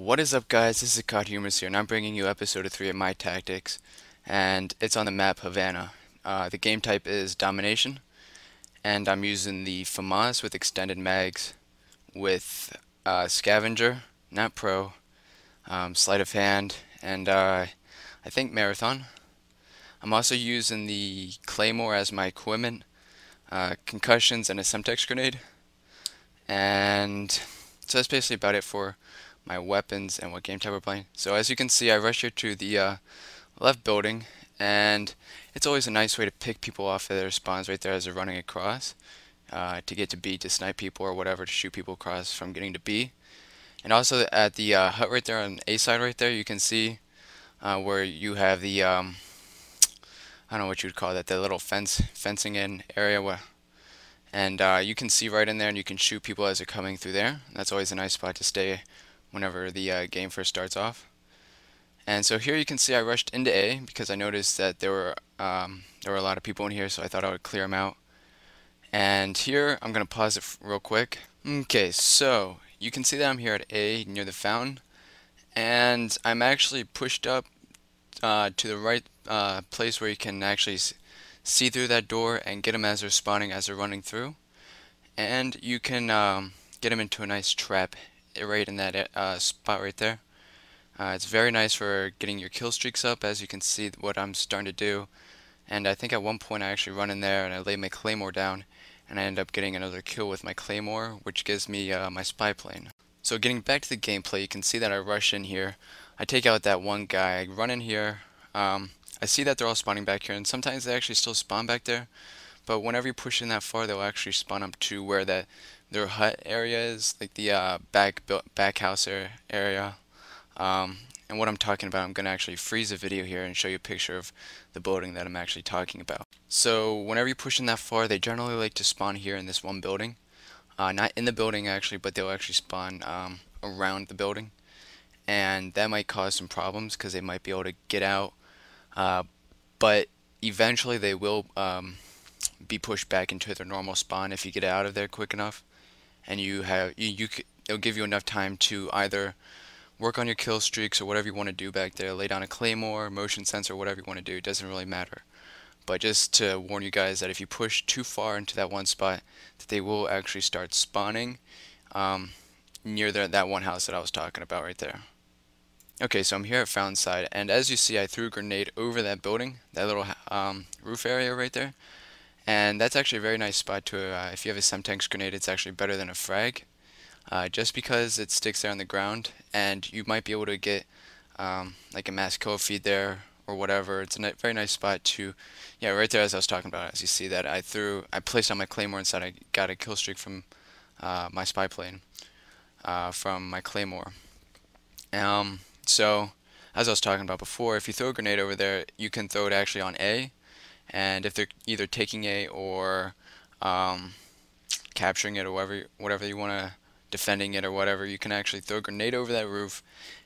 What is up, guys? This is CodHumors here, and I'm bringing you episode 3 of my tactics, and it's on the map Havana. The game type is Domination, and I'm using the FAMAS with extended mags, with Scavenger, not Pro, Sleight of Hand, and I think Marathon. I'm also using the Claymore as my equipment, concussions, and a Semtex grenade, and so that's basically about it for my weapons and what game type we're playing. So as you can see, I rush here to the left building, and it's always a nice way to pick people off of their spawns right there as they're running across, to get to B to snipe people or whatever, to shoot people across from getting to B. And also at the hut right there on A side right there, you can see where you have the I don't know what you would call that, the little fencing in area where, and you can see right in there, and you can shoot people as they're coming through there. That's always a nice spot to stay whenever the game first starts off. And so here you can see I rushed into A because I noticed that there were a lot of people in here, so I thought I would clear them out. And here I'm gonna pause it real quick. Okay, so you can see that I'm here at A near the fountain, and I'm actually pushed up to the right place where you can actually see through that door and get them as they're spawning, as they're running through. And you can get them into a nice trap right in that spot right there. It's very nice for getting your kill streaks up, as you can see what I'm starting to do. And I think at one point I actually run in there and I lay my claymore down, and I end up getting another kill with my claymore, which gives me my spy plane. So getting back to the gameplay, you can see that I rush in here, I take out that one guy, I run in here, I see that they're all spawning back here, and sometimes they actually still spawn back there, but whenever you push in that far, they'll actually spawn up to where their hut area is, like the back house area. And what I'm talking about, I'm going to actually freeze the video here and show you a picture of the building that I'm actually talking about. So whenever you push in that far, they generally like to spawn here in this one building. Not in the building actually, but they'll actually spawn around the building. And that might cause some problems because they might be able to get out. But eventually they will be pushed back into their normal spawn if you get out of there quick enough. And it'll give you enough time to either work on your kill streaks or whatever you want to do back there, lay down a claymore, motion sensor, whatever you want to do. It doesn't really matter. But just to warn you guys that if you push too far into that one spot, that they will actually start spawning near that one house that I was talking about right there. Okay, so I'm here at Fountain Side, and as you see, I threw a grenade over that building, that little roof area right there. And that's actually a very nice spot to, if you have a Semtex grenade, it's actually better than a frag. Just because it sticks there on the ground, and you might be able to get like a mass kill feed there or whatever. It's a very nice spot to, yeah, right there as I was talking about. As you see that I placed on my claymore inside, I got a kill streak from my spy plane from my claymore. So as I was talking about before, if you throw a grenade over there, you can throw it actually on A, and if they're either taking A or capturing it or whatever you want to, defending it or whatever, you can actually throw a grenade over that roof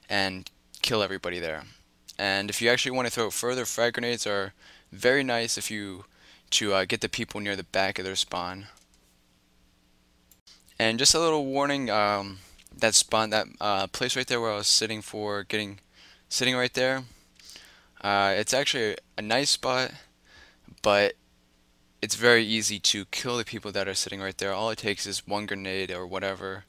and kill everybody there. And if you actually want to throw it further, frag grenades are very nice to get the people near the back of their spawn. And just a little warning, that spawn, that place right there where I was sitting right there, it's actually a nice spot, but it's very easy to kill the people that are sitting right there. All it takes is one grenade or whatever,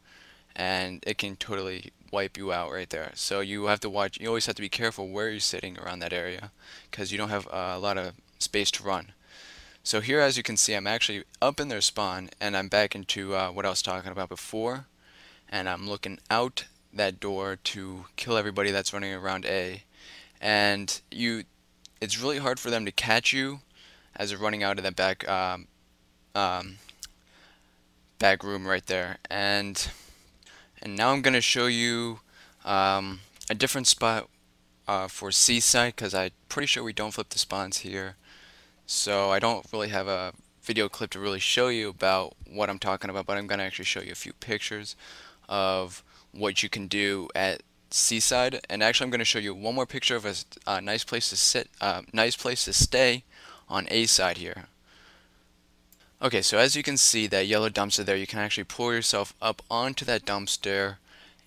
and it can totally wipe you out right there. So you have to watch, you always have to be careful where you're sitting around that area, because you don't have a lot of space to run. So here, as you can see, I'm actually up in their spawn, and I'm back into what I was talking about before, and I'm looking out that door to kill everybody that's running around A. And it's really hard for them to catch you as they're running out of that back room right there. And now I'm going to show you a different spot for Seaside, because I'm pretty sure we don't flip the spawns here. So I don't really have a video clip to really show you about what I'm talking about, but I'm going to actually show you a few pictures of what you can do at Seaside. And actually I'm going to show you one more picture of a nice place to sit, nice place to stay on A side here. Okay, so as you can see, that yellow dumpster there, you can actually pull yourself up onto that dumpster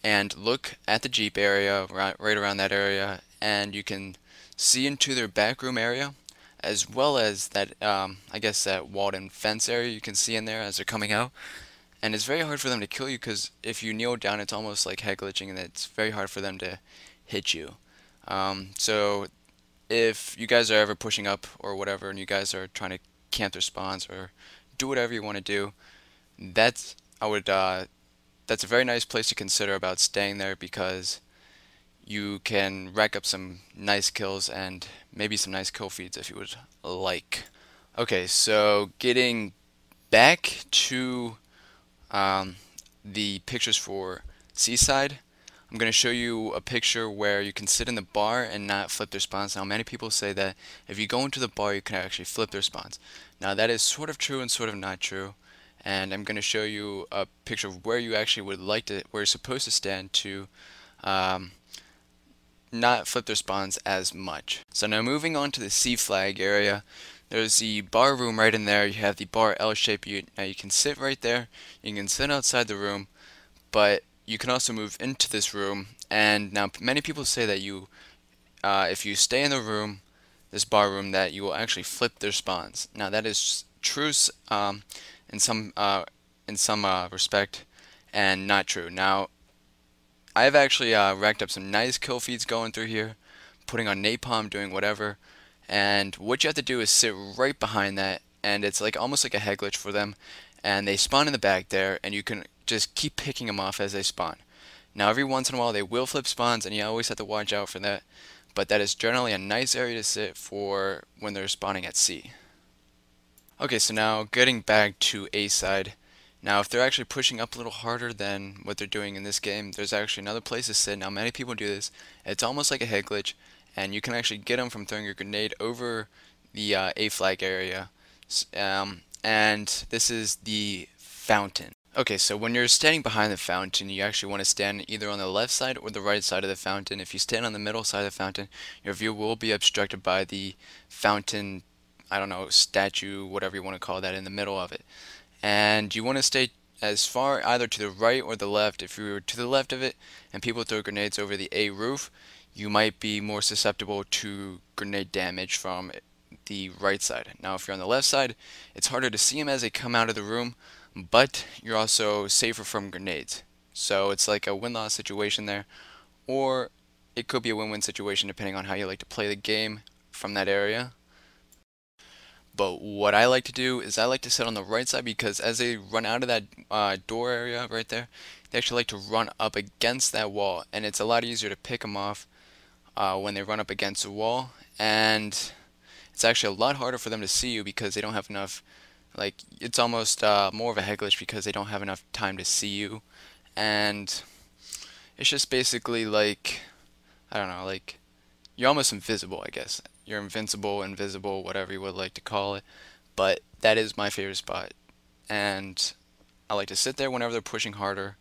and look at the Jeep area, right around that area, and you can see into their back room area, as well as that, I guess that walled-in fence area you can see in there as they're coming out. And it's very hard for them to kill you because if you kneel down, it's almost like head glitching, and it's very hard for them to hit you. So if you guys are ever pushing up or whatever, and you guys are trying to camp their spawns or do whatever you want to do, that's I would that's a very nice place to consider about staying there because you can rack up some nice kills and maybe some nice kill feeds if you would like. Okay, so getting back to the pictures for Seaside, I'm going to show you a picture where you can sit in the bar and not flip their spawns. Now, many people say that if you go into the bar, you can actually flip their spawns. Now, that is sort of true and sort of not true. And I'm going to show you a picture of where you actually would like to, where you're supposed to stand to not flip their spawns as much. So now moving on to the C flag area, there's the bar room right in there. You have the bar L shape. Now you can sit right there. You can sit outside the room, but you can also move into this room. And now many people say that if you stay in the room, this bar room, that you will actually flip their spawns. Now that is true in some respect, and not true. Now I've actually racked up some nice kill feeds going through here, putting on napalm, doing whatever. And what you have to do is sit right behind that, and it's like almost like a head glitch for them. And they spawn in the back there, and you can just keep picking them off as they spawn. Now every once in a while they will flip spawns, and you always have to watch out for that. But that is generally a nice area to sit for when they're spawning at C. Okay, so now getting back to A side. Now if they're actually pushing up a little harder than what they're doing in this game, there's actually another place to sit. Now many people do this. It's almost like a head glitch, and you can actually get them from throwing your grenade over the A flag area. And this is the fountain. Okay, so when you're standing behind the fountain, you actually want to stand either on the left side or the right side of the fountain. If you stand on the middle side of the fountain, your view will be obstructed by the fountain, I don't know, statue, whatever you want to call that, in the middle of it. And you want to stay as far either to the right or the left. If you're to the left of it and people throw grenades over the A roof, you might be more susceptible to grenade damage from the right side. Now if you're on the left side, it's harder to see them as they come out of the room, but you're also safer from grenades. So it's like a win-loss situation there, or it could be a win-win situation depending on how you like to play the game from that area. But what I like to do is I like to sit on the right side because as they run out of that door area right there, they actually like to run up against that wall, and it's a lot easier to pick them off when they run up against the wall, and it's actually a lot harder for them to see you because they don't have enough, like, it's almost more of a head glitch because they don't have enough time to see you. And it's just basically like, I don't know, like, you're almost invisible, I guess. You're invincible, invisible, whatever you would like to call it. But that is my favorite spot. And I like to sit there whenever they're pushing harder,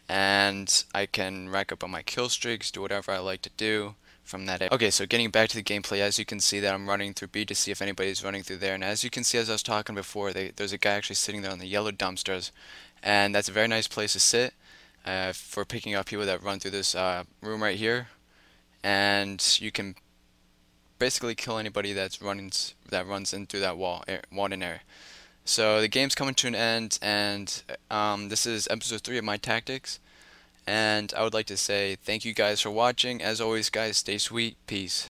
and I can rack up on my kill streaks, do whatever I like to do from that area. Okay, so getting back to the gameplay, as you can see that I'm running through B to see if anybody's running through there. And as you can see, as I was talking before, there's a guy actually sitting there on the yellow dumpsters. And that's a very nice place to sit for picking up people that run through this room right here. And you can basically kill anybody that runs in through that walled-in area. So the game's coming to an end, and this is episode 3 of my tactics. And I would like to say thank you guys for watching. As always, guys, stay sweet. Peace.